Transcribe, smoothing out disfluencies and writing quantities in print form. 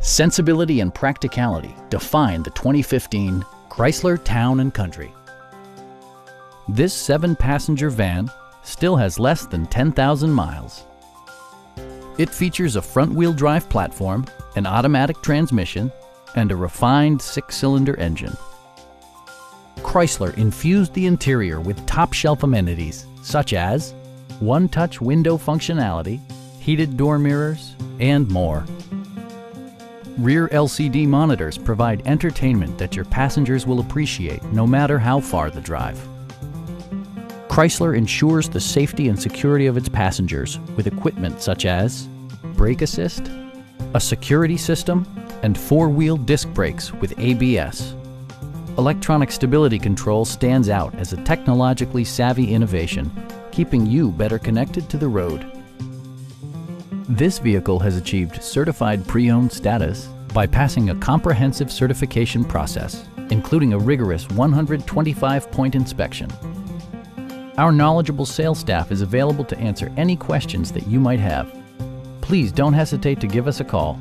Sensibility and practicality define the 2015 Chrysler Town & Country. This 7-passenger van still has less than 10,000 miles. It features a front-wheel drive platform, an automatic transmission, and a refined 6-cylinder engine. Chrysler infused the interior with top-shelf amenities such as one-touch window functionality, heated door mirrors, and more. Rear LCD monitors provide entertainment that your passengers will appreciate no matter how far the drive. Chrysler ensures the safety and security of its passengers with equipment such as brake assist, a security system, and 4-wheel disc brakes with ABS. Electronic stability control stands out as a technologically savvy innovation, keeping you better connected to the road. This vehicle has achieved certified pre-owned status by passing a comprehensive certification process, including a rigorous 125-point inspection. Our knowledgeable sales staff is available to answer any questions that you might have. Please don't hesitate to give us a call.